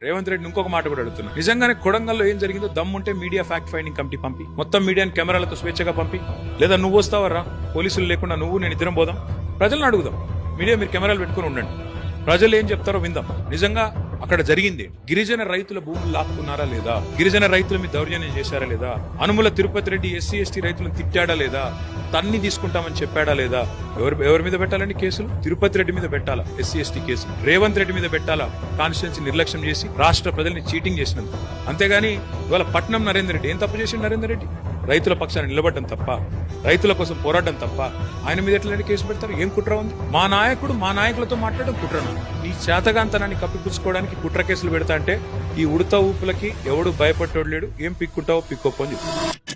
రేవంత్ రెడ్డి ఇంకొక మాట కూడా అడుగుతున్నా, నిజంగానే కొడంగల్లో ఏం జరిగిందో దమ్ముంటే మీడియా ఫ్యాక్ట్ ఫైండింగ్ కమిటీ పంపి, మొత్తం మీడియాని కెమెరాలతో స్వేచ్ఛగా పంపి, లేదా నువ్వు వస్తావరా పోలీసులు లేకుండా నువ్వు నేను ఇద్దరం పోదాం, ప్రజలను అడుగుదాం. మీడియా మీరు కెమెరాలు పెట్టుకుని ఉండండి, ప్రజలు ఏం చెప్తారో విందాం. నిజంగా అక్కడ జరిగింది, గిరిజన రైతుల భూములు లాక్కున్నారా లేదా, గిరిజన రైతుల మీద దౌర్జన్యం చేశారా లేదా, అనుముల తిరుపతి రెడ్డి ఎస్సీ ఎస్టీ రైతులను తిట్టాడా లేదా, తన్ని తీసుకుంటామని చెప్పాడా లేదా, ఎవరి మీద పెట్టాలండి కేసులు? తిరుపతి రెడ్డి మీద పెట్టాలా ఎస్సీ ఎస్టీ కేసులు, రేవంత్ రెడ్డి మీద పెట్టాలా కాన్స్టిట్యున్సీ నిర్లక్ష్యం చేసి రాష్ట్ర ప్రజల్ని చీటింగ్ చేసినందుకు. అంతేగాని ఇవాళ పట్నం నరేందర్ రెడ్డి ఏం తప్పు చేసిండు? నరేందర్ రెడ్డి రైతుల పక్షాన్ని నిలబడడం తప్ప, రైతుల కోసం పోరాడడం తప్ప ఆయన మీద ఎట్లా కేసు పెడతారు? ఏం కుట్ర ఉంది? మా నాయకుడు మా నాయకులతో మాట్లాడడం కుట్రనా? ఈ చేతగాంతనాన్ని కప్పిపుచ్చుకోవడానికి కుట్ర కేసులు పెడతా అంటే ఈ ఉడత ఊపులకి ఎవడు భయపట్టోడు లేడు. ఏం పిక్కుంటావో పిక్కోపని చెప్పు.